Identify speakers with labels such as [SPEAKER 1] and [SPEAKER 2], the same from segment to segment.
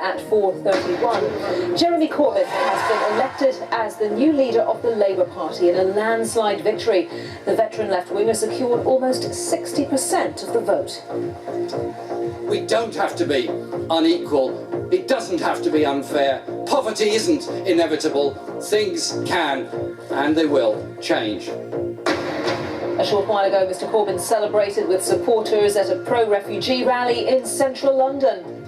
[SPEAKER 1] at 4:31. Jeremy Corbyn has been elected as the new leader of the Labour Party in a landslide victory. The veteran left-winger secured almost 60% of the vote.
[SPEAKER 2] We don't have to be unequal. It doesn't have to be unfair. Poverty isn't inevitable. Things can, and they will, change.
[SPEAKER 1] A short while ago, Mr Corbyn celebrated with supporters at a pro-refugee rally in central London.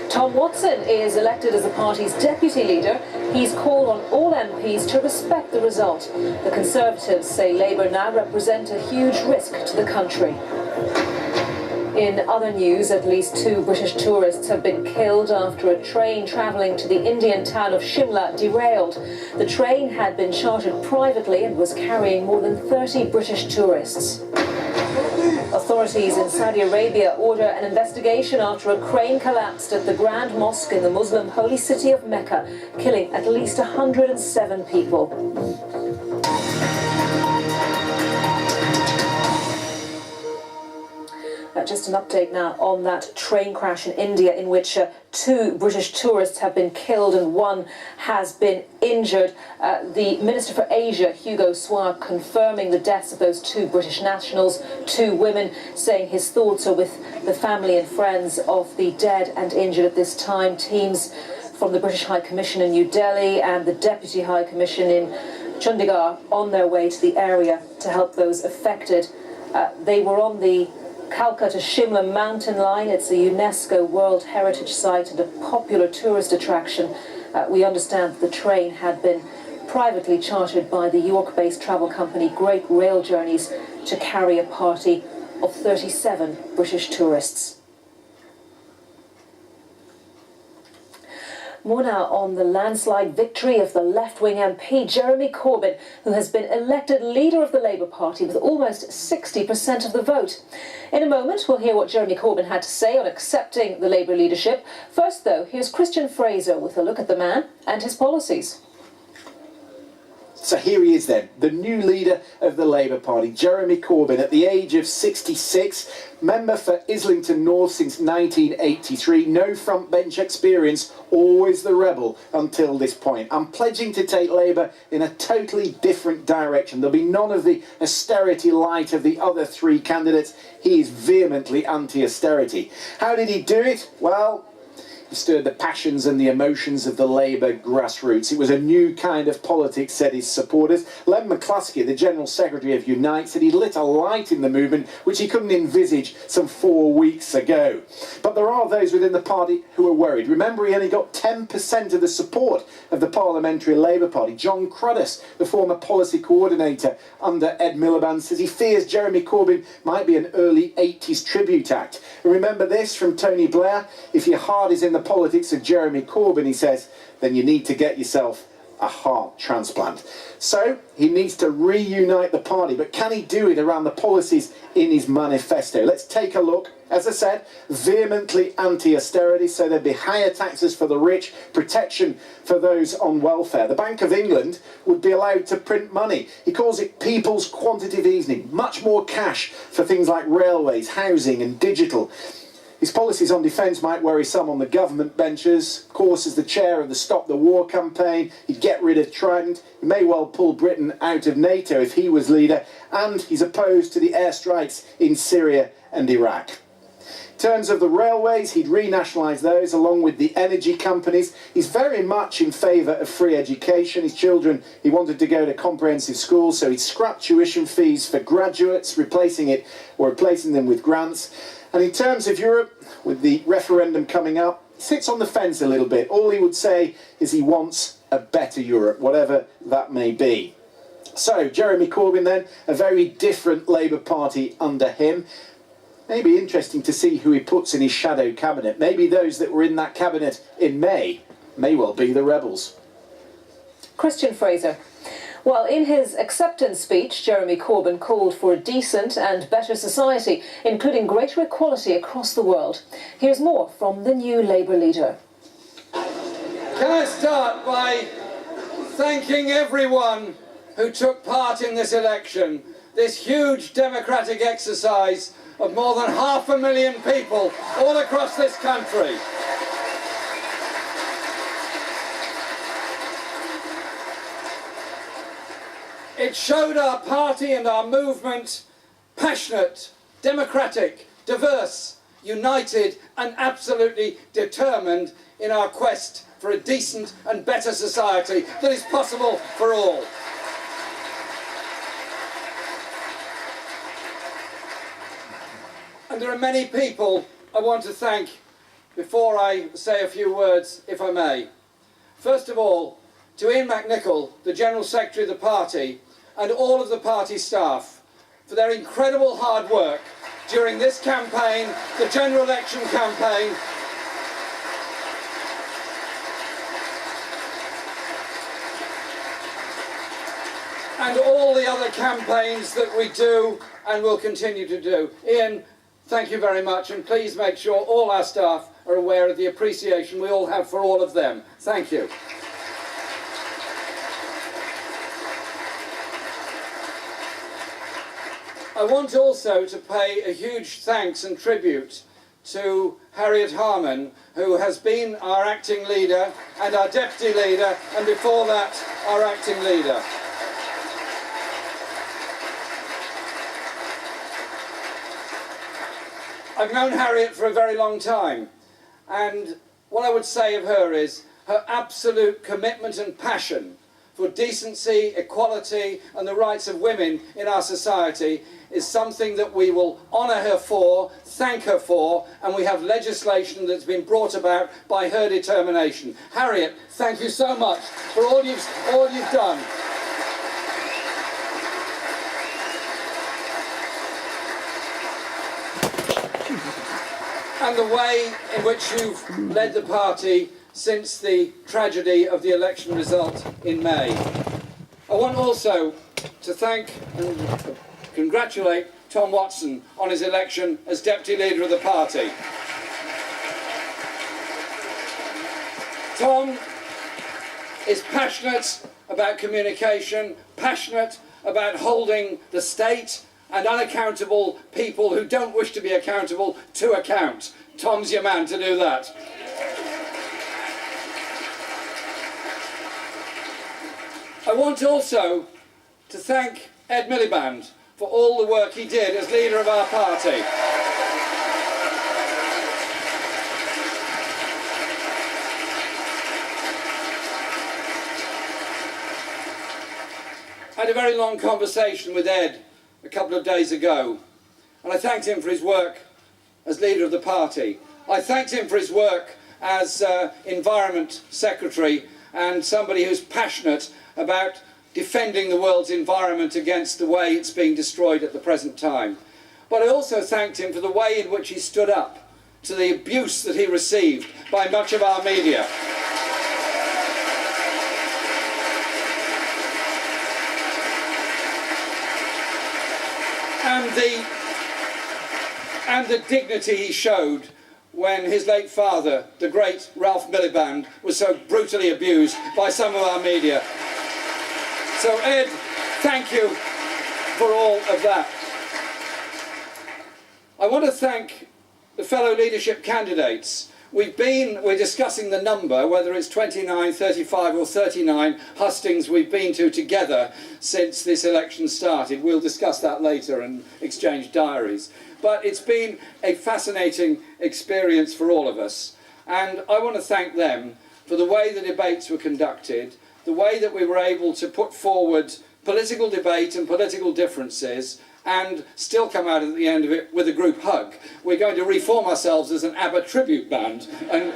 [SPEAKER 1] Tom Watson is elected as the party's deputy leader. He's called on all MPs to respect the result. The Conservatives say Labour now represent a huge risk to the country. In other news, at least 2 British tourists have been killed after a train travelling to the Indian town of Shimla derailed. The train had been chartered privately and was carrying more than 30 British tourists. Authorities in Saudi Arabia order an investigation after a crane collapsed at the Grand Mosque in the Muslim holy city of Mecca, killing at least 107 people. Just an update now on that train crash in India in which 2 British tourists have been killed and 1 has been injured. The Minister for Asia, Hugo Swire, confirming the deaths of those 2 British nationals, 2 women, saying his thoughts are with the family and friends of the dead and injured at this time. Teams from the British High Commission in New Delhi and the Deputy High Commission in Chandigarh on their way to the area to help those affected. They were on the Calcutta-Shimla mountain line. It's a UNESCO World Heritage Site and a popular tourist attraction. We understand that the train had been privately chartered by the York-based travel company Great Rail Journeys to carry a party of 37 British tourists. More now on the landslide victory of the left-wing MP Jeremy Corbyn, who has been elected leader of the Labour Party with almost 60% of the vote. In a moment, we'll hear what Jeremy Corbyn had to say on accepting the Labour leadership. First, though, here's Christian Fraser with a look at the man and his policies.
[SPEAKER 3] So here he is then, the new leader of the Labour Party, Jeremy Corbyn, at the age of 66, member for Islington North since 1983, no front bench experience, always the rebel until this point. I'm pledging to take Labour in a totally different direction. There'll be none of the austerity light of the other 3 candidates. He is vehemently anti-austerity. How did he do it? Well, he stirred the passions and the emotions of the Labour grassroots. It was a new kind of politics, said his supporters. Len McCluskey, the General Secretary of Unite, said he lit a light in the movement which he couldn't envisage some 4 weeks ago. But there are those within the party who are worried. Remember, he only got 10% of the support of the Parliamentary Labour Party. John Cruddas, the former policy coordinator under Ed Miliband, says he fears Jeremy Corbyn might be an early 80s tribute act. And remember this from Tony Blair: if your heart is in the politics of Jeremy Corbyn, he says, then you need to get yourself a heart transplant. So he needs to reunite the party, but can he do it around the policies in his manifesto? Let's take a look. As I said, vehemently anti-austerity, so there'd be higher taxes for the rich, protection for those on welfare. The Bank of England would be allowed to print money. He calls it people's quantitative easing, much more cash for things like railways, housing and digital. His policies on defence might worry some on the government benches. Of course, as the chair of the Stop the War campaign, he'd get rid of Trident. He may well pull Britain out of NATO if he was leader. And he's opposed to the airstrikes in Syria and Iraq. In terms of the railways, he'd renationalise those along with the energy companies. He's very much in favour of free education. His children, he wanted to go to comprehensive schools, so he'd scrap tuition fees for graduates, replacing them with grants. And in terms of Europe, with the referendum coming up, he sits on the fence a little bit. All he would say is he wants a better Europe, whatever that may be. So, Jeremy Corbyn then, a very different Labour Party under him. Maybe interesting to see who he puts in his shadow cabinet. Maybe those that were in that cabinet in May may well be the rebels.
[SPEAKER 1] Christian Fraser. Well, in his acceptance speech, Jeremy Corbyn called for a decent and better society, including greater equality across the world. Here's more from the new Labour leader.
[SPEAKER 2] Can I start by thanking everyone who took part in this election, this huge democratic exercise of more than 500,000 people all across this country. It showed our party and our movement passionate, democratic, diverse, united and absolutely determined in our quest for a decent and better society that is possible for all. And there are many people I want to thank before I say a few words, if I may. First of all, to Ian McNichol, the General Secretary of the party, and all of the party staff for their incredible hard work during this campaign, the general election campaign, and all the other campaigns that we do and will continue to do. Ian, thank you very much, and please make sure all our staff are aware of the appreciation we all have for all of them. Thank you. I want also to pay a huge thanks and tribute to Harriet Harman, who has been our acting leader and our deputy leader, and before that, our acting leader. I've known Harriet for a very long time, and what I would say of her is her absolute commitment and passion for decency, equality and the rights of women in our society is something that we will honour her for, thank her for, and we have legislation that's been brought about by her determination. Harriet, thank you so much for all you've done. And the way in which you've led the party since the tragedy of the election result in May. I want also to thank and congratulate Tom Watson on his election as Deputy Leader of the party. Tom is passionate about communication, passionate about holding the state and unaccountable people who don't wish to be accountable to account. Tom's your man to do that. I want also to thank Ed Miliband for all the work he did as leader of our party. I had a very long conversation with Ed a couple of days ago, and I thanked him for his work as leader of the party. I thanked him for his work as Environment Secretary and somebody who's passionate about defending the world's environment against the way it's being destroyed at the present time. But I also thanked him for the way in which he stood up to the abuse that he received by much of our media. And the dignity he showed when his late father, the great Ralph Miliband, was so brutally abused by some of our media. So Ed, thank you for all of that. I want to thank the fellow leadership candidates. We're discussing the number, whether it's 29, 35 or 39 hustings we've been to together since this election started. We'll discuss that later and exchange diaries. But it's been a fascinating experience for all of us. And I want to thank them for the way the debates were conducted, the way that we were able to put forward political debate and political differences and still come out at the end of it with a group hug. We're going to reform ourselves as an ABBA tribute band and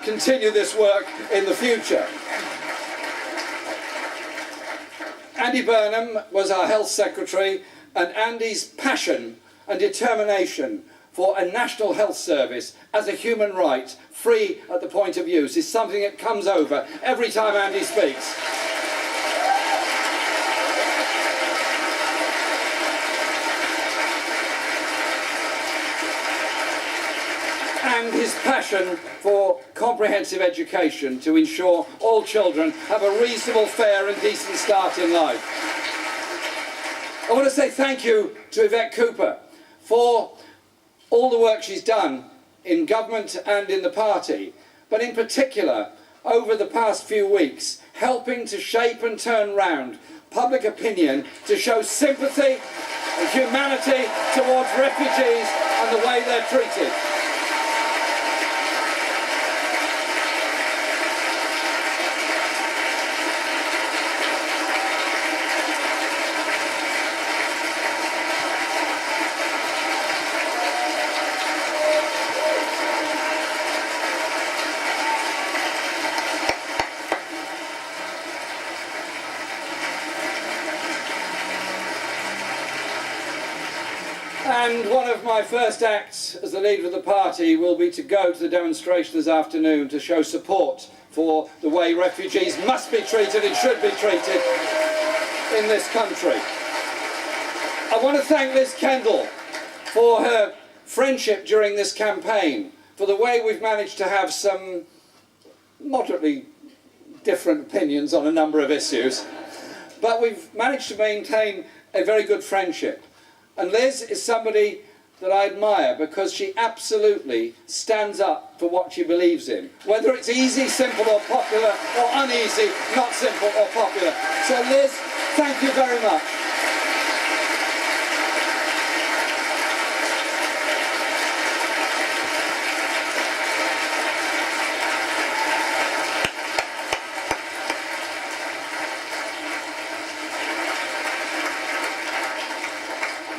[SPEAKER 2] continue this work in the future. Andy Burnham was our Health Secretary, and Andy's passion and determination for a national health service as a human right, free at the point of use, is something that comes over every time Andy speaks. And his passion for comprehensive education to ensure all children have a reasonable, fair and decent start in life. I want to say thank you to Yvette Cooper for all the work she's done in government and in the party, but in particular over the past few weeks, helping to shape and turn round public opinion to show sympathy and humanity towards refugees and the way they're treated. And one of my first acts as the leader of the party will be to go to the demonstration this afternoon to show support for the way refugees must be treated and should be treated in this country. I want to thank Liz Kendall for her friendship during this campaign, for the way we've managed to have some moderately different opinions on a number of issues, but we've managed to maintain a very good friendship. And Liz is somebody that I admire because she absolutely stands up for what she believes in. Whether it's easy, simple or popular, or uneasy, not simple or popular. So Liz, thank you very much.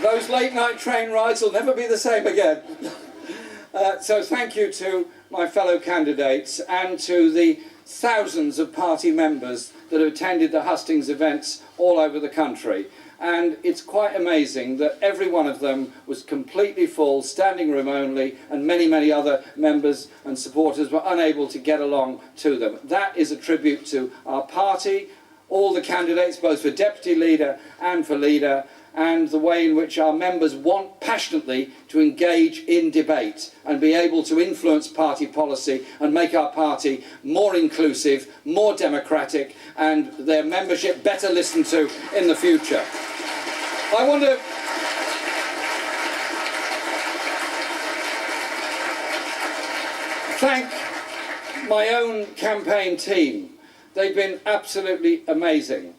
[SPEAKER 2] Those late night train rides will never be the same again. So thank you to my fellow candidates and to the thousands of party members that have attended the hustings events all over the country. And it's quite amazing that every one of them was completely full, standing room only, and many, many other members and supporters were unable to get along to them. That is a tribute to our party, all the candidates, both for deputy leader and for leader, and the way in which our members want passionately to engage in debate and be able to influence party policy and make our party more inclusive, more democratic, and their membership better listened to in the future. I want to thank my own campaign team. They've been absolutely amazing.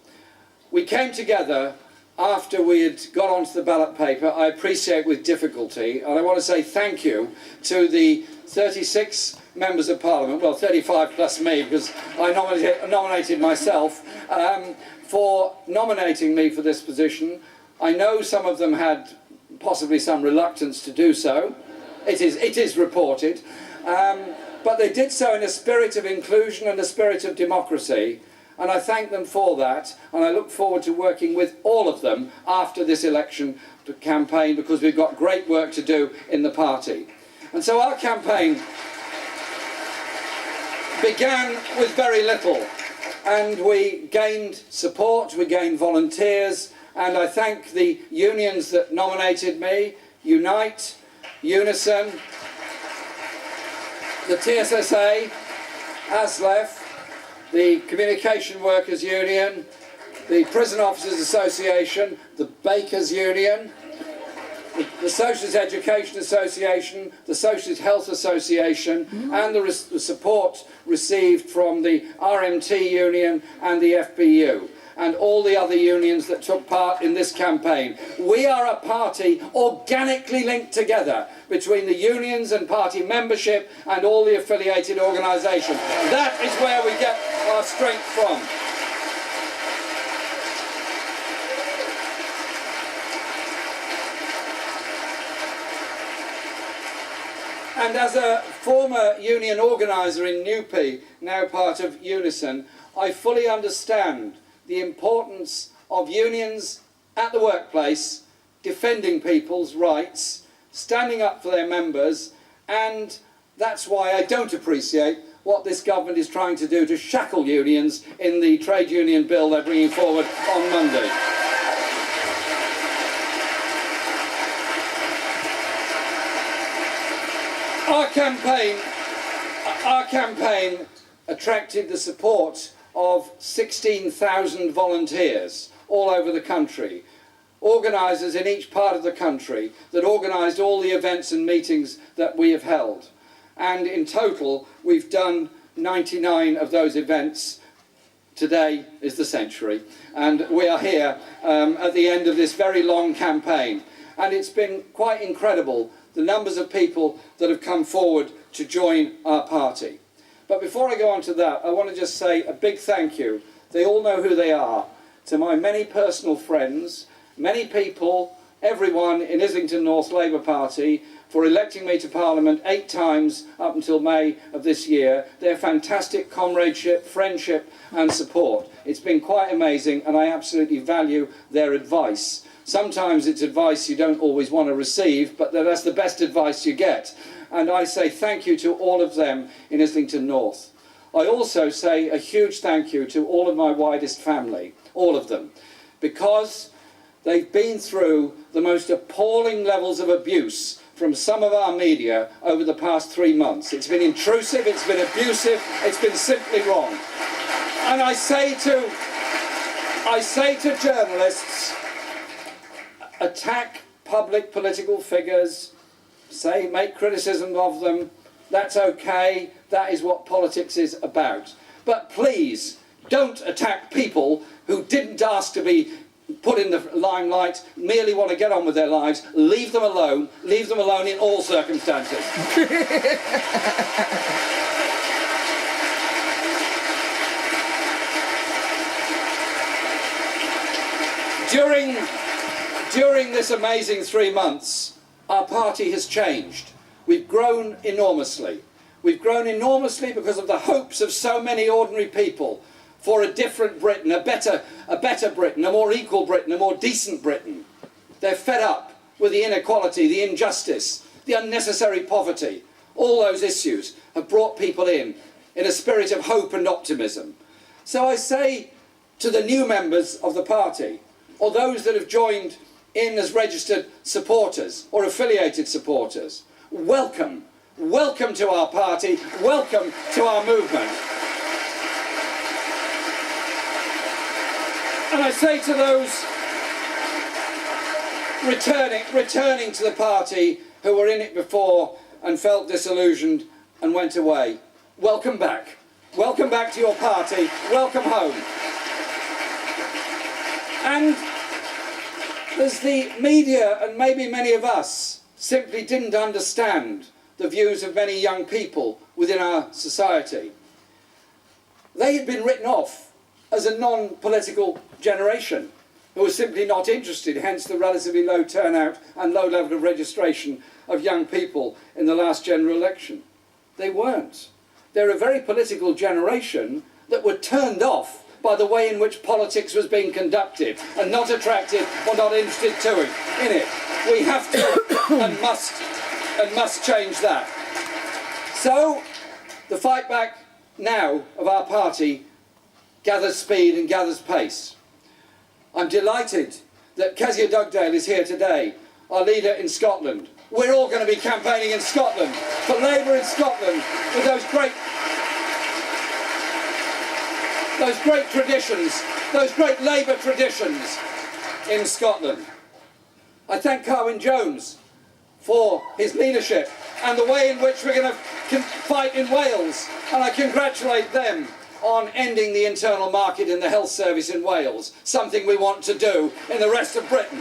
[SPEAKER 2] We came together after we had got onto the ballot paper, I appreciate with difficulty, and I want to say thank you to the 36 members of Parliament, well 35 plus me because I nominated myself, for nominating me for this position. I know some of them had possibly some reluctance to do so, it is reported, but they did so in a spirit of inclusion and a spirit of democracy. And I thank them for that, and I look forward to working with all of them after this election campaign because we've got great work to do in the party. And so our campaign began with very little, and we gained support, we gained volunteers, and I thank the unions that nominated me, Unite, Unison, the TSSA, ASLEF, the Communication Workers Union, the Prison Officers Association, the Bakers Union, the Socialist Education Association, the Socialist Health Association, and the support received from the RMT Union and the FBU, and all the other unions that took part in this campaign. We are a party organically linked together between the unions and party membership and all the affiliated organisations. That is where we get our strength from. And as a former union organiser in Newpie, now part of Unison, I fully understand the importance of unions at the workplace, defending people's rights, standing up for their members, and that's why I don't appreciate what this government is trying to do to shackle unions in the trade union bill they're bringing forward on Monday. Our campaign attracted the support of 16,000 volunteers all over the country, organisers in each part of the country that organised all the events and meetings that we have held. And in total, we've done 99 of those events. Today is the century, and we are here at the end of this very long campaign. And it's been quite incredible, the numbers of people that have come forward to join our party. But before I go on to that, I want to just say a big thank you. They all know who they are. To my many personal friends, many people, everyone in Islington North Labour Party, for electing me to Parliament 8 times up until May of this year. Their fantastic comradeship, friendship and support. It's been quite amazing, and I absolutely value their advice. Sometimes it's advice you don't always want to receive, but that's the best advice you get. And I say thank you to all of them in Islington North. I also say a huge thank you to all of my widest family, all of them, because they've been through the most appalling levels of abuse from some of our media over the past 3 months. It's been intrusive, it's been abusive, it's been simply wrong. And I say to journalists, attack public political figures, make criticism of them, that's okay, that is what politics is about. But please, don't attack people who didn't ask to be put in the limelight, merely want to get on with their lives. Leave them alone in all circumstances. During this amazing 3 months, our party has changed. We've grown enormously. We've grown enormously because of the hopes of so many ordinary people for a different Britain, a better Britain, a more equal Britain, a more decent Britain. They're fed up with the inequality, the injustice, the unnecessary poverty. All those issues have brought people in a spirit of hope and optimism. So I say to the new members of the party, or those that have joined in as registered supporters or affiliated supporters, welcome. Welcome to our party, welcome to our movement. And I say to those returning to the party who were in it before and felt disillusioned and went away, welcome back. Welcome back to your party, welcome home. And there's the media, and maybe many of us simply didn't understand the views of many young people within our society. They had been written off as a non-political generation who were simply not interested, hence the relatively low turnout and low level of registration of young people in the last general election. They weren't. They're a very political generation that were turned off by the way in which politics was being conducted and not attracted or not interested in it. We have to and must change that. So the fight back now of our party gathers speed and gathers pace. I'm delighted that Kezia Dugdale is here today, our leader in Scotland. We're all going to be campaigning in Scotland, for Labour in Scotland, with those great traditions, those great Labour traditions in Scotland. I thank Carwyn Jones for his leadership and the way in which we're going to fight in Wales, and I congratulate them on ending the internal market in the health service in Wales, something we want to do in the rest of Britain.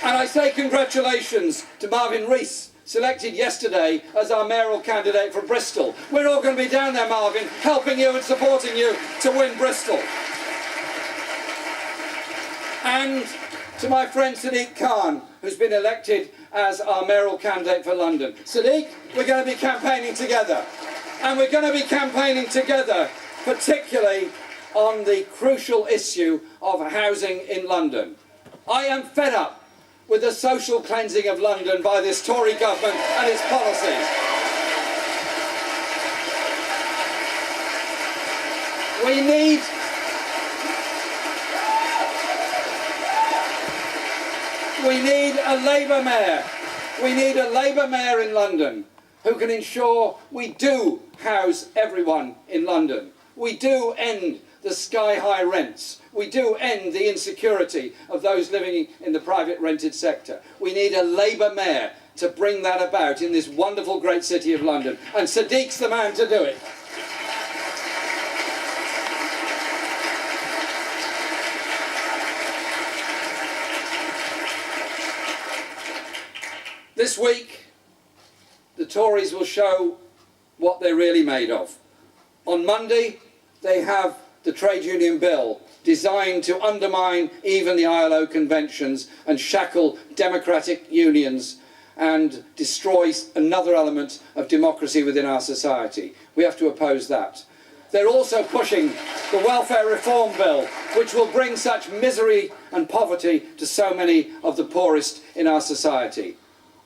[SPEAKER 2] And I say congratulations to Marvin Rees, selected yesterday as our mayoral candidate for Bristol. We're all going to be down there, Marvin, helping you and supporting you to win Bristol. And to my friend Sadiq Khan, who's been elected as our mayoral candidate for London. Sadiq, we're going to be campaigning together. And we're going to be campaigning together, particularly on the crucial issue of housing in London. I am fed up with the social cleansing of London by this Tory government and its policies. We need a Labour mayor. We need a Labour mayor in London who can ensure we do house everyone in London. We do end the sky-high rents. We do end the insecurity of those living in the private rented sector. We need a Labour mayor to bring that about in this wonderful great city of London. And Sadiq's the man to do it. This week, the Tories will show what they're really made of. On Monday, they have the trade union bill designed to undermine even the ILO conventions and shackle democratic unions and destroy another element of democracy within our society. We have to oppose that. They're also pushing the welfare reform bill, which will bring such misery and poverty to so many of the poorest in our society.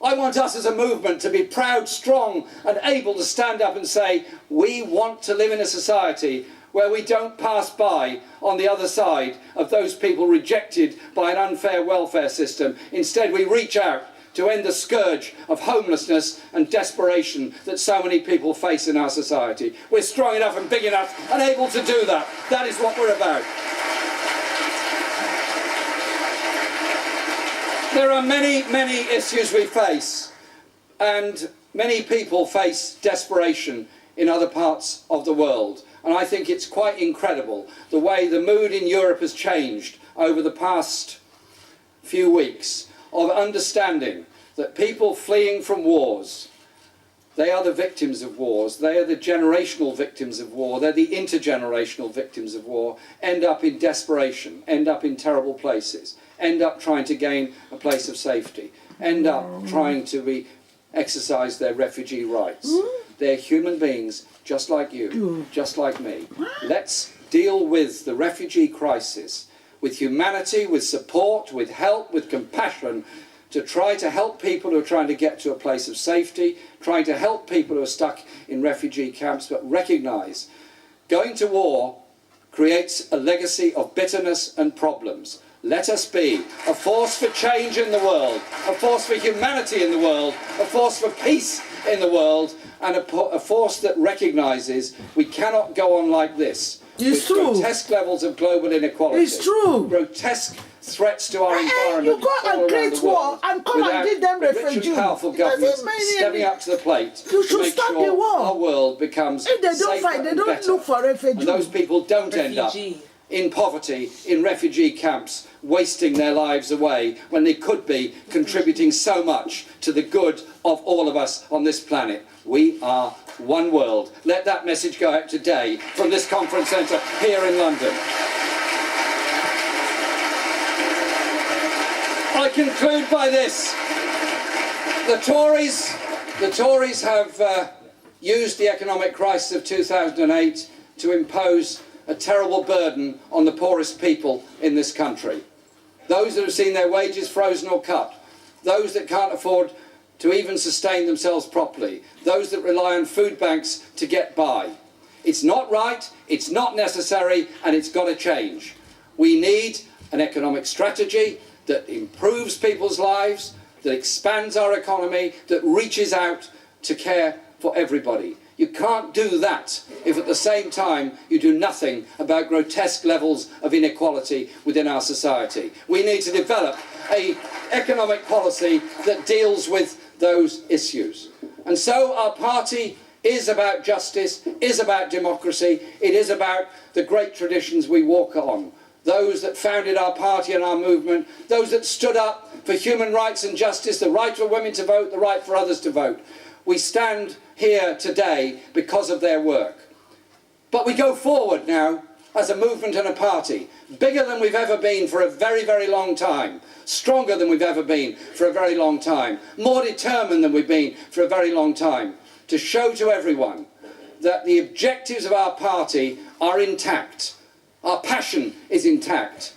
[SPEAKER 2] I want us as a movement to be proud, strong and able to stand up and say, we want to live in a society where we don't pass by on the other side of those people rejected by an unfair welfare system. Instead, we reach out to end the scourge of homelessness and desperation that so many people face in our society. We're strong enough and big enough and able to do that. That is what we're about. There are many, many issues we face, and many people face desperation in other parts of the world. And I think it's quite incredible the way the mood in Europe has changed over the past few weeks, of understanding that people fleeing from wars, they are the victims of wars, they are the generational victims of war, they're the intergenerational victims of war, end up in desperation, end up in terrible places, end up trying to gain a place of safety, end up trying to exercise their refugee rights. They're human beings just like you, just like me. Let's deal with the refugee crisis with humanity, with support, with help, with compassion, to try to help people who are trying to get to a place of safety, trying to help people who are stuck in refugee camps, but recognise going to war creates a legacy of bitterness and problems. Let us be a force for change in the world, a force for humanity in the world, a force for peace in the world, and a force that recognises we cannot go on like this.
[SPEAKER 4] It's
[SPEAKER 2] with
[SPEAKER 4] true.
[SPEAKER 2] grotesque levels of global inequality.
[SPEAKER 4] It's true.
[SPEAKER 2] Grotesque threats to our environment.
[SPEAKER 4] You go
[SPEAKER 2] all
[SPEAKER 4] and
[SPEAKER 2] around
[SPEAKER 4] create
[SPEAKER 2] the world,
[SPEAKER 4] war and come and
[SPEAKER 2] without
[SPEAKER 4] give them
[SPEAKER 2] rich
[SPEAKER 4] refugees.
[SPEAKER 2] and powerful
[SPEAKER 4] It doesn't
[SPEAKER 2] governments
[SPEAKER 4] mean
[SPEAKER 2] stepping
[SPEAKER 4] any-
[SPEAKER 2] up to the plate
[SPEAKER 4] You
[SPEAKER 2] to
[SPEAKER 4] should
[SPEAKER 2] make
[SPEAKER 4] stop
[SPEAKER 2] sure
[SPEAKER 4] the war.
[SPEAKER 2] our world becomes
[SPEAKER 4] If they don't
[SPEAKER 2] safer
[SPEAKER 4] fight, they
[SPEAKER 2] and
[SPEAKER 4] don't
[SPEAKER 2] better.
[SPEAKER 4] look for refugees.
[SPEAKER 2] And those people don't end up
[SPEAKER 5] Refugee.
[SPEAKER 2] in poverty, in refugee camps, wasting their lives away when they could be contributing so much to the good of all of us on this planet. We are one world. Let that message go out today from this conference centre here in London. I conclude by this. The Tories have used the economic crisis of 2008 to impose a terrible burden on the poorest people in this country. Those that have seen their wages frozen or cut, those that can't afford to even sustain themselves properly, those that rely on food banks to get by. It's not right, it's not necessary, and it's got to change. We need an economic strategy that improves people's lives, that expands our economy, that reaches out to care for everybody. You can't do that if at the same time you do nothing about grotesque levels of inequality within our society. We need to develop an economic policy that deals with those issues. And so our party is about justice, is about democracy, it is about the great traditions we walk on. Those that founded our party and our movement, those that stood up for human rights and justice, the right for women to vote, the right for others to vote. We stand here today because of their work. But we go forward now as a movement and a party, bigger than we've ever been for a very, very long time, stronger than we've ever been for a very long time, more determined than we've been for a very long time, to show to everyone that the objectives of our party are intact. Our passion is intact.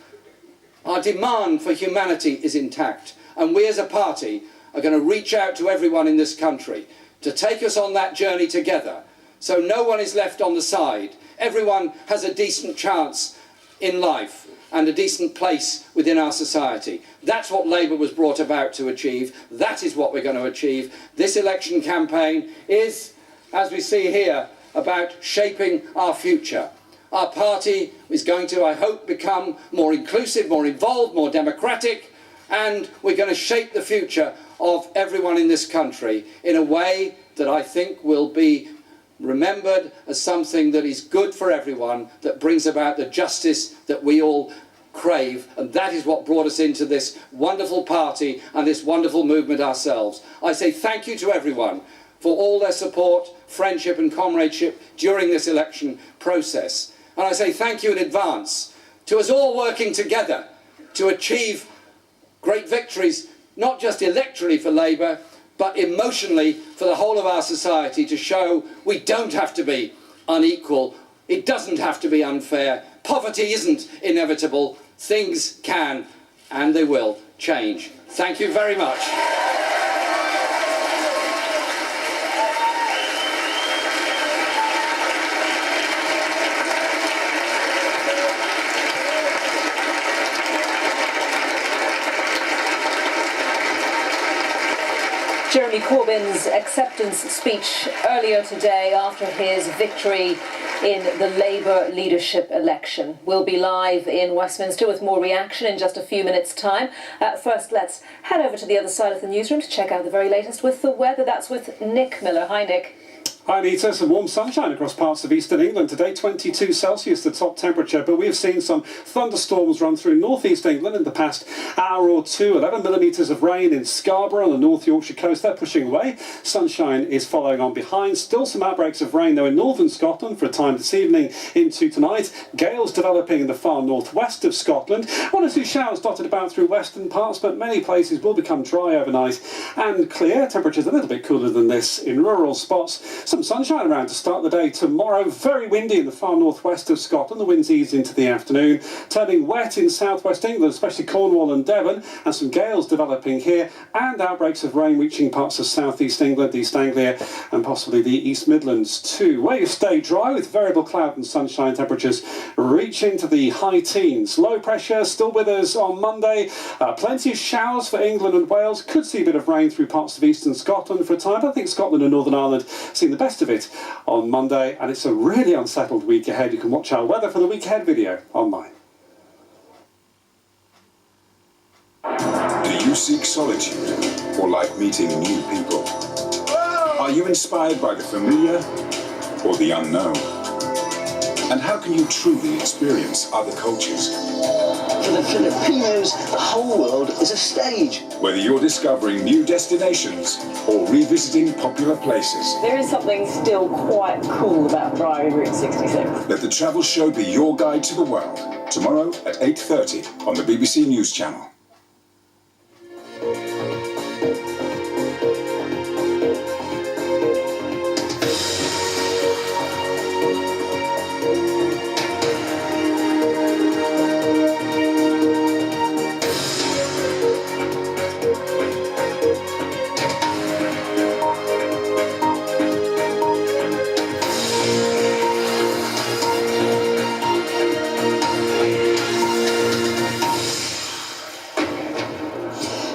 [SPEAKER 2] Our demand for humanity is intact. And we as a party are going to reach out to everyone in this country to take us on that journey together, so no one is left on the side. Everyone has a decent chance in life and a decent place within our society. That's what Labour was brought about to achieve. That is what we're going to achieve. This election campaign is, as we see here, about shaping our future. Our party is going to, I hope, become more inclusive, more involved, more democratic, and we're going to shape the future of everyone in this country in a way that I think will be remembered as something that is good for everyone, that brings about the justice that we all crave, and that is what brought us into this wonderful party and this wonderful movement ourselves. I say thank you to everyone for all their support, friendship and comradeship during this election process. And I say thank you in advance to us all working together to achieve great victories, not just electorally for Labour, but emotionally for the whole of our society, to show we don't have to be unequal, it doesn't have to be unfair, poverty isn't inevitable, things can and they will change. Thank you very much.
[SPEAKER 1] Jeremy Corbyn's acceptance speech earlier today after his victory in the Labour leadership election. We'll be live in Westminster with more reaction in just a few minutes' time. First, let's head over to the other side of the newsroom to check out the very latest with the weather. That's with Nick Miller. Hi, Nick.
[SPEAKER 4] Hi Anita, some warm sunshine across parts of eastern England today, 22 Celsius the top temperature, but we've seen some thunderstorms run through northeast England in the past hour or two. 11 millimetres of rain in Scarborough on the North Yorkshire coast, they're pushing away. Sunshine is following on behind. Still some outbreaks of rain though in northern Scotland for a time this evening into tonight. Gales developing in the far northwest of Scotland. One or two showers dotted about through western parts, but many places will become dry overnight and clear. Temperatures a little bit cooler than this in rural spots. Some sunshine around to start the day tomorrow. Very windy in the far northwest of Scotland. The winds ease into the afternoon. Turning wet in southwest England, especially Cornwall and Devon, and some gales developing here, and outbreaks of rain reaching parts of southeast England, East Anglia, and possibly the East Midlands too. Where you stay dry with variable cloud and sunshine, temperatures reach into the high teens. Low pressure still with us on Monday. Plenty of showers for England and Wales. Could see a bit of rain through parts of eastern Scotland for a time. I think Scotland and Northern Ireland seeing the best of it on Monday, and it's a really unsettled week ahead. You can watch our weather for the week ahead video online.
[SPEAKER 5] Do you seek solitude or like meeting new people? Are you inspired by the familiar or the unknown? And how can you truly experience other cultures?
[SPEAKER 6] For the Filipinos, the whole world is a stage.
[SPEAKER 5] Whether you're discovering new destinations or revisiting popular places,
[SPEAKER 7] There is something still quite cool about driving Route 66.
[SPEAKER 5] let the travel show be your guide to the world. Tomorrow at 8:30 on the BBC News Channel.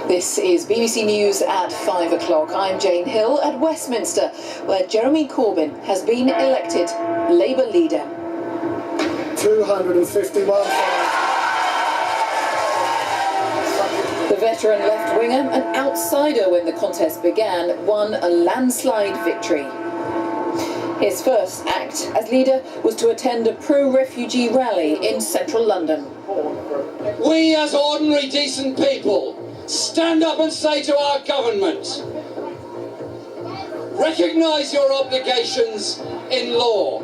[SPEAKER 8] This is BBC News at 5 o'clock. I'm Jane Hill at Westminster, where Jeremy Corbyn has been elected Labour leader.
[SPEAKER 6] 251.
[SPEAKER 8] The veteran left-winger, an outsider when the contest began, won a landslide victory. His first act as leader was to attend a pro-refugee rally in central London.
[SPEAKER 2] We as ordinary decent people stand up and say to our government, recognise your obligations in law.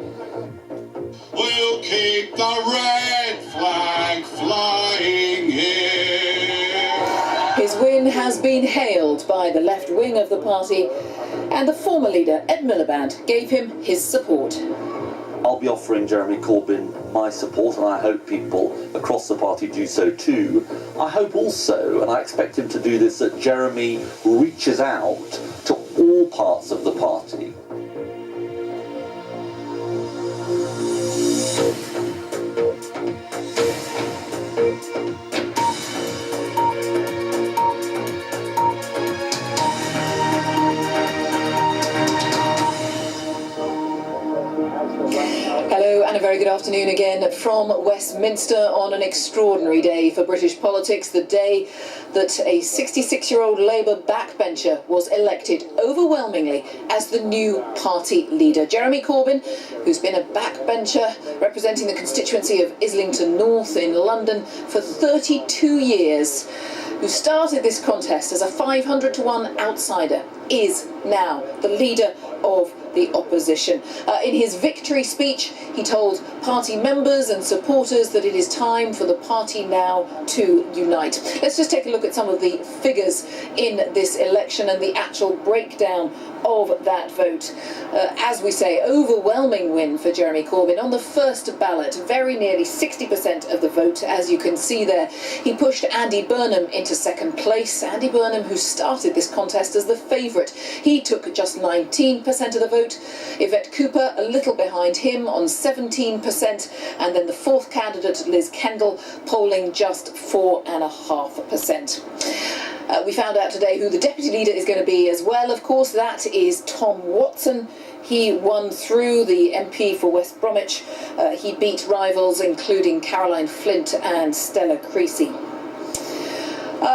[SPEAKER 9] We'll keep the red flag flying here.
[SPEAKER 8] His win has been hailed by the left wing of the party, and the former leader, Ed Miliband, gave him his support.
[SPEAKER 10] I'll be offering Jeremy Corbyn my support, and I hope people across the party do so too. I hope also, and I expect him to do this, that Jeremy reaches out to all parts of the party.
[SPEAKER 8] Hello and a very good afternoon again from Westminster on an extraordinary day for British politics, the day that a 66-year-old Labour backbencher was elected overwhelmingly as the new party leader. Jeremy Corbyn, who's been a backbencher representing the constituency of Islington North in London for 32 years, who started this contest as a 500-to-1 outsider, is now the leader of the opposition. In his victory speech, he told party members and supporters that it is time for the party now to unite. Let's just take a look at some of the figures in this election and the actual breakdown of that vote. As we say, overwhelming win for Jeremy Corbyn. On the first ballot, very nearly 60% of the vote, as you can see there. He pushed Andy Burnham into second place. Andy Burnham, who started this contest as the favourite. He took just 19% of the vote. Yvette Cooper a little behind him on 17%, and then the fourth candidate, Liz Kendall, polling just 4.5%. We found out today who the deputy leader is going to be as well. Of course, that is Tom Watson. He won through, the MP for West Bromwich. He beat rivals including Caroline Flint and Stella Creasy.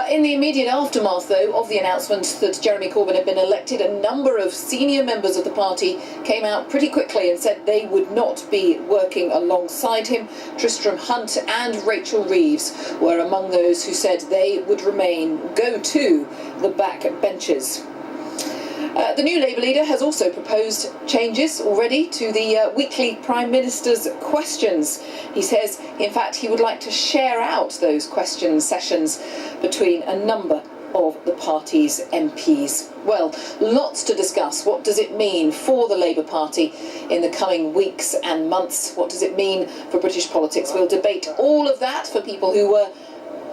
[SPEAKER 8] In the immediate aftermath, though, of the announcement that Jeremy Corbyn had been elected, a number of senior members of the party came out pretty quickly and said they would not be working alongside him. Tristram Hunt and Rachel Reeves were among those who said they would go to the backbenchers. The new Labour leader has also proposed changes already to the weekly Prime Minister's questions. He says, in fact, he would like to share out those question sessions between a number of the party's MPs. Well, lots to discuss. What does it mean for the Labour Party in the coming weeks and months? What does it mean for British politics? We'll debate all of that for people who were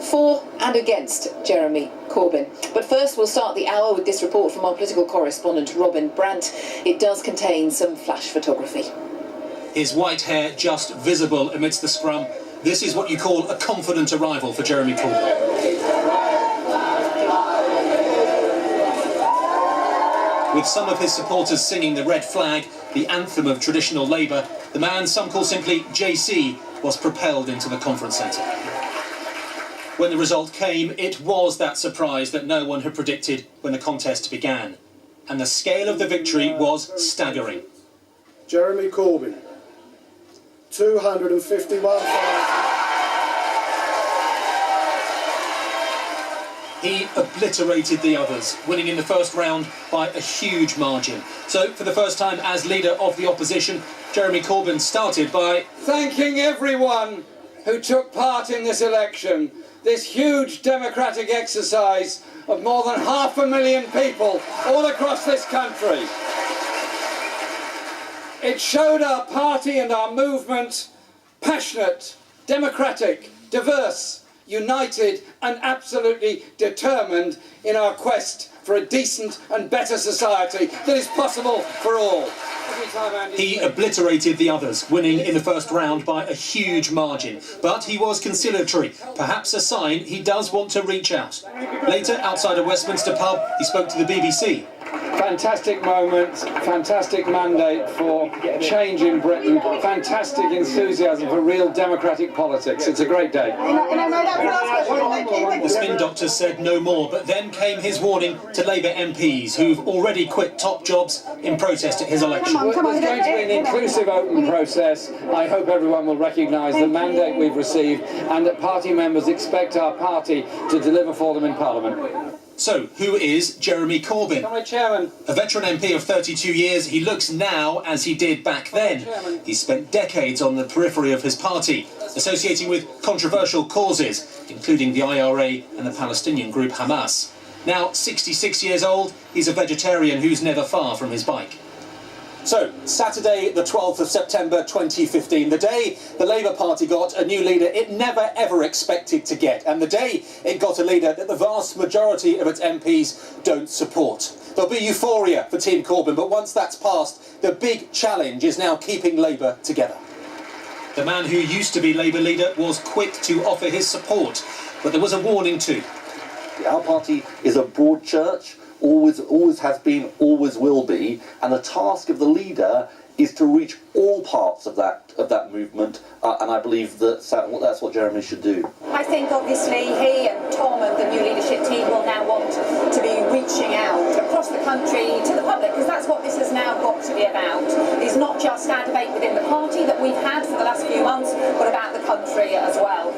[SPEAKER 8] for and against Jeremy Corbyn. But first, we'll start the hour with this report from our political correspondent Robin Brandt. It does contain some flash photography.
[SPEAKER 11] His white hair just visible amidst the scrum. This is what you call a confident arrival for Jeremy Corbyn. With some of his supporters singing the red flag, the anthem of traditional Labour, the man some call simply JC was propelled into the conference centre. When the result came, it was that surprise that no one had predicted when the contest began. And the scale of the victory was staggering.
[SPEAKER 12] Jeremy Corbyn, 251,000.
[SPEAKER 11] He obliterated the others, winning in the first round by a huge margin. So, for the first time as leader of the opposition, Jeremy Corbyn started by
[SPEAKER 2] thanking everyone who took part in this election. This huge democratic exercise of more than 500,000 people all across this country. It showed our party and our movement passionate, democratic, diverse, united and absolutely determined in our quest for a decent and better society that is possible for all.
[SPEAKER 11] He obliterated the others, winning in the first round by a huge margin. But he was conciliatory, perhaps a sign he does want to reach out. Later, outside a Westminster pub, he spoke to the BBC.
[SPEAKER 2] Fantastic moment, fantastic mandate for change in Britain, fantastic enthusiasm for real democratic politics. It's a great day.
[SPEAKER 11] The spin doctor said no more, but then came his warning to Labour MPs who've already quit top jobs in protest at his election.
[SPEAKER 2] There's going to be an inclusive, open process. I hope everyone will recognise the mandate we've received and that party members expect our party to deliver for them in Parliament.
[SPEAKER 11] So, who is Jeremy Corbyn?
[SPEAKER 2] Comrade Chairman.
[SPEAKER 11] A veteran MP of 32 years, he looks now as he did back then. He spent decades on the periphery of his party, associating with controversial causes, including the IRA and the Palestinian group Hamas. Now, 66 years old, he's a vegetarian who's never far from his bike. So, Saturday the 12th of September 2015, the day the Labour Party got a new leader it never ever expected to get, and the day it got a leader that the vast majority of its MPs don't support. There'll be euphoria for Team Corbyn, but once that's passed, the big challenge is now keeping Labour together. The man who used to be Labour leader was quick to offer his support, but there was a warning too.
[SPEAKER 10] Our party is a broad church. always has been, always will be, and the task of the leader is to reach all parts of that movement, and I believe that's what Jeremy should do.
[SPEAKER 13] I think obviously he and Tom and the new leadership team will now want to be reaching out across the country to the public, because that's what this has now got to be about. It's not just our debate within the party that we've had for the last few months, but about the country as well.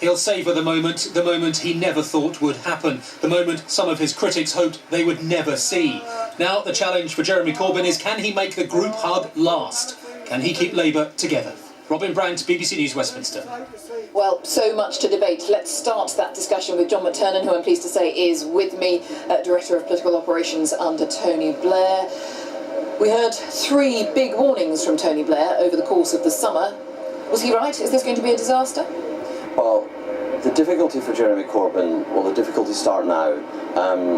[SPEAKER 11] He'll savour the moment he never thought would happen, the moment some of his critics hoped they would never see. Now the challenge for Jeremy Corbyn is, can he make the group hug last? Can he keep Labour together? Robin Brandt, BBC News, Westminster.
[SPEAKER 8] Well, so much to debate. Let's start that discussion with John McTernan, who I'm pleased to say is with me, Director of Political Operations under Tony Blair. We heard 3 big warnings from Tony Blair over the course of the summer. Was he right? Is this going to be a disaster?
[SPEAKER 14] Well, the difficulty for Jeremy Corbyn, well, the difficulties start now.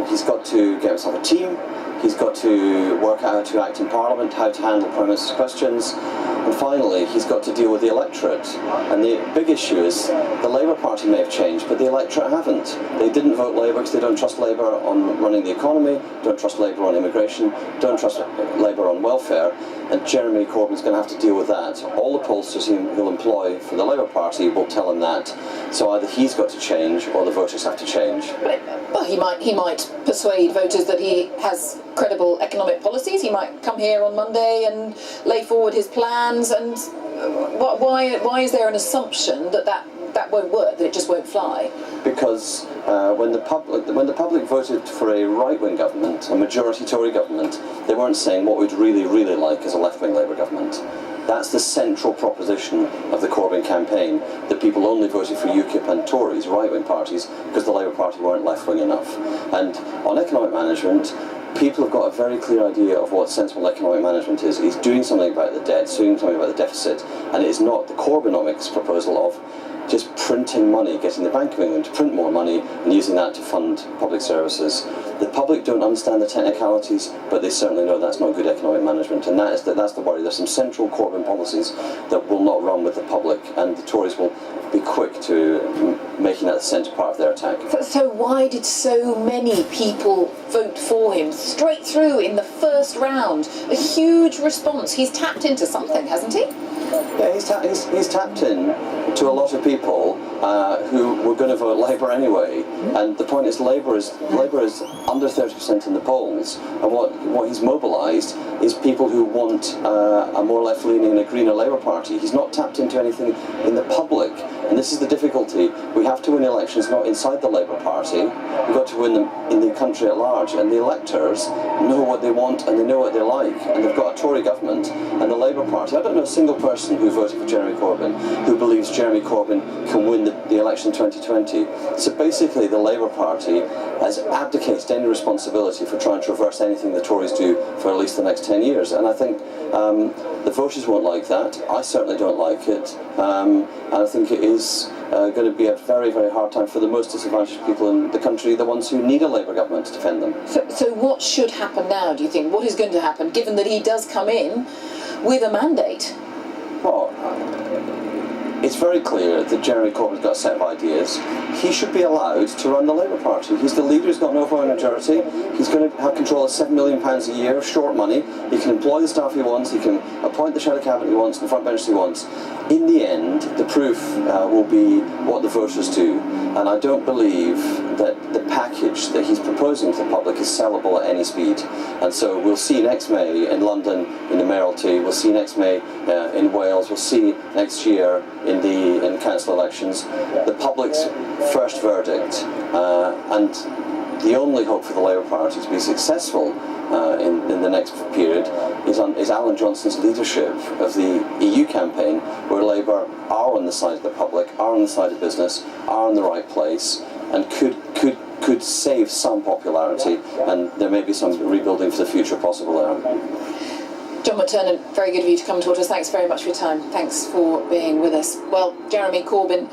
[SPEAKER 14] He's got to get himself a team. He's got to work out how to act in Parliament, how to handle Prime Minister's questions, and finally he's got to deal with the electorate. And the big issue is the Labour Party may have changed, but the electorate haven't. They didn't vote Labour because they don't trust Labour on running the economy, don't trust Labour on immigration, don't trust Labour on welfare, and Jeremy Corbyn's going to have to deal with that. All the pollsters he'll employ for the Labour Party will tell him that. So either he's got to change or the voters have to change.
[SPEAKER 8] Well, he might persuade voters that he has credible economic policies. He might come here on Monday and lay forward his plans. And why is there an assumption that won't work, that it just won't fly?
[SPEAKER 14] Because when the public voted for a right-wing government, a majority Tory government, they weren't saying what we'd really, really like as a left-wing Labour government. That's the central proposition of the Corbyn campaign, that people only voted for UKIP and Tories, right-wing parties, because the Labour Party weren't left-wing enough. And on economic management, people have got a very clear idea of what sensible economic management is. He's doing something about the debt, doing something about the deficit, and it is not the Corbynomics proposal of just printing money, getting the Bank of England to print more money and using that to fund public services. The public don't understand the technicalities, but they certainly know that's not good economic management, and that's the worry. There's some central Corbyn policies that will not run with the public, and the Tories will be quick to making that the centre part of their attack.
[SPEAKER 8] So why did so many people vote for him straight through in the first round? A huge response. He's tapped into something, hasn't he?
[SPEAKER 14] Yeah, he's tapped in to a lot of people who were going to vote Labour anyway, and the point is Labour is under 30% in the polls, and what he's mobilised is people who want a more left-leaning and a greener Labour Party. He's not tapped into anything in the public, and this is the difficulty. We have to win elections not inside the Labour Party, we've got to win them in the country at large, and the electors know what they want and they know what they like, and they've got a Tory government and the Labour Party. I don't know a single person who voted for Jeremy Corbyn who believes Jeremy Corbyn can win the election in 2020. So basically the Labour Party has abdicated any responsibility for trying to reverse anything the Tories do for at least the next 10 years. And I think the voters won't like that. I certainly don't like it. And I think it is going to be a very, very hard time for the most disadvantaged people in the country, the ones who need a Labour government to defend them.
[SPEAKER 8] So what should happen now, do you think? What is going to happen, given that he does come in with a mandate?
[SPEAKER 14] Well, it's very clear that Jeremy Corbyn's got a set of ideas. He should be allowed to run the Labour Party. He's the leader, he's got an overwhelming majority. He's going to have control of £7 million a year of short money. He can employ the staff he wants, he can appoint the shadow cabinet he wants, and the front bench he wants. In the end, the proof will be what the voters do. And I don't believe that the package that he's proposing to the public is sellable at any speed. And so we'll see next May in London in the mayoralty, we'll see next May in Wales, we'll see next year in the council elections, the public's first verdict, and the only hope for the Labour Party to be successful in the next period is Alan Johnson's leadership of the EU campaign, where Labour are on the side of the public, are on the side of business, are in the right place, and could save some popularity, and there may be some rebuilding for the future possible there.
[SPEAKER 8] John McTernan, very good of you to come talk to us. Thanks very much for your time. Thanks for being with us. Well, Jeremy Corbyn,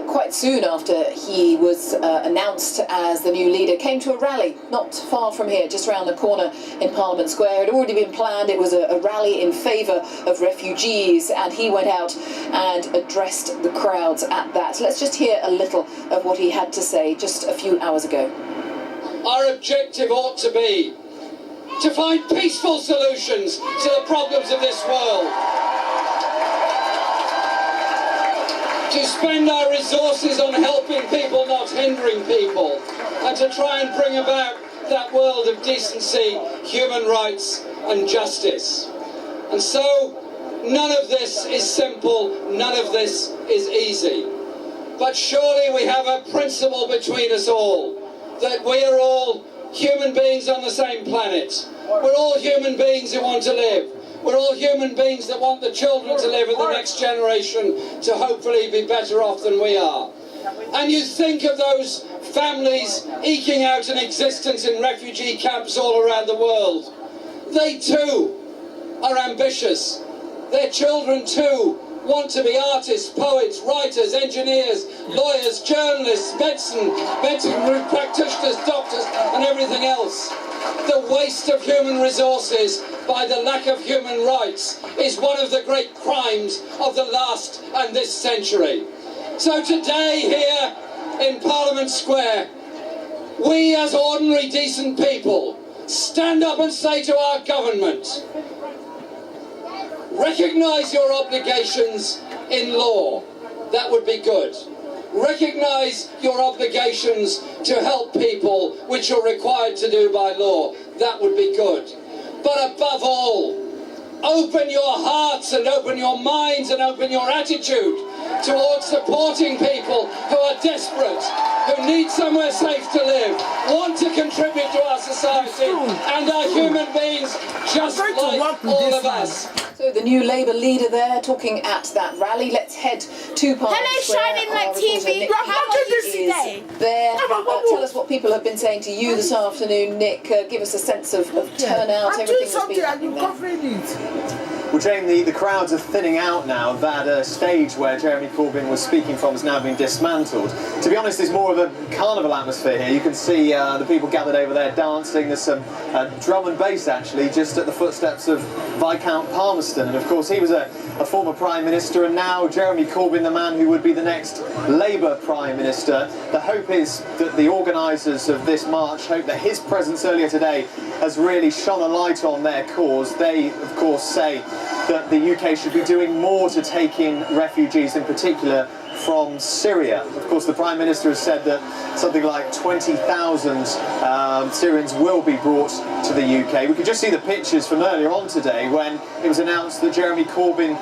[SPEAKER 8] quite soon after he was announced as the new leader, came to a rally not far from here, just around the corner in Parliament Square. It had already been planned. It was a rally in favour of refugees, and he went out and addressed the crowds at that. Let's just hear a little of what he had to say just a few hours ago.
[SPEAKER 2] our objective ought to be to find peaceful solutions to the problems of this world, to spend our resources on helping people, not hindering people, and to try and bring about that world of decency, human rights and justice. And so, none of this is simple, none of this is easy. But surely we have a principle between us all, that we are all human beings on the same planet. We're all human beings who want to live. We're all human beings that want the children to live and the next generation to hopefully be better off than we are. And you think of those families eking out an existence in refugee camps all around the world. They too are ambitious. Their children too want to be artists, poets, writers, engineers, lawyers, journalists, medicine practitioners, doctors and everything else. The waste of human resources by the lack of human rights is one of the great crimes of the last and this century. So today here in Parliament Square, we as ordinary decent people stand up and say to our government, recognise your obligations in law. That would be good. Recognise your obligations to help people, which you're required to do by law. That would be good. But above all, open your hearts and open your minds and open your attitude towards supporting people who are desperate, who need somewhere safe to live, want to contribute to our society and are human beings just like all of us.
[SPEAKER 8] So the new Labour leader there talking at that rally. Let's head to Parliament Square.
[SPEAKER 15] Shining Light TV.
[SPEAKER 8] There. Tell us what people have been saying to you this afternoon, Nick. Give us a sense of turnout. Everything that's been happening there.
[SPEAKER 16] Well, Jane, the crowds are thinning out now. That stage where Jeremy Corbyn was speaking from has now been dismantled. To be honest, there's more of a carnival atmosphere here. You can see the people gathered over there dancing. There's some drum and bass, actually, just at the footsteps of Viscount Palmerston. And, of course, he was a former Prime Minister, and now Jeremy Corbyn, the man who would be the next Labour Prime Minister. The hope is that the organisers of this march hope that his presence earlier today has really shone a light on their cause. They, of course, say that the UK should be doing more to take in refugees, in particular from Syria. Of course, the Prime Minister has said that something like 20,000 Syrians will be brought to the UK. We could just see the pictures from earlier on today when it was announced that Jeremy Corbyn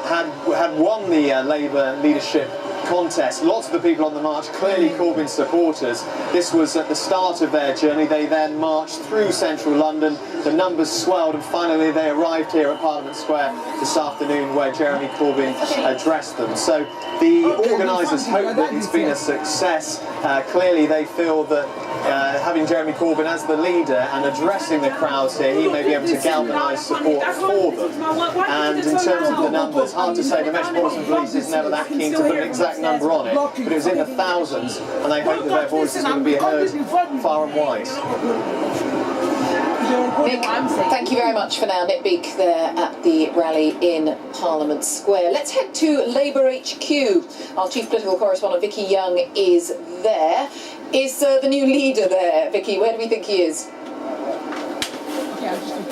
[SPEAKER 16] had won the Labour leadership contest. Lots of the people on the march, clearly Corbyn supporters. This was at the start of their journey. They then marched through central London. The numbers swelled and finally they arrived here at Parliament Square this afternoon where Jeremy Corbyn addressed them. So the organisers hope that it's been a success. Clearly they feel that having Jeremy Corbyn as the leader and addressing the crowds here, he may be able to galvanise support for them. And in terms of the numbers, hard to say. The Metropolitan Police is never that keen to put an exact number on it, but it was in the thousands, and they hope that their voices are going to be heard far and wide.
[SPEAKER 8] Nick, thank you very much for now. Nick Beake there at the rally in Parliament Square. Let's head to Labour HQ. Our chief political correspondent Vicky Young is there. Is the new leader there, Vicky? Where do we think he is?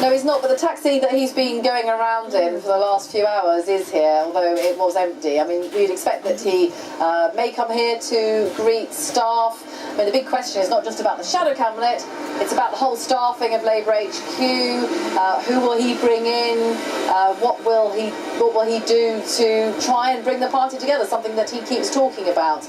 [SPEAKER 8] No, he's not, but the taxi that he's been going around in for the last few hours is here, although it was empty. I mean, we'd expect that he may come here to greet staff. I mean, the big question is not just about the shadow cabinet, it's about the whole staffing of Labour HQ. Who will he bring in? What will he do to try and bring the party together, something that he keeps talking about.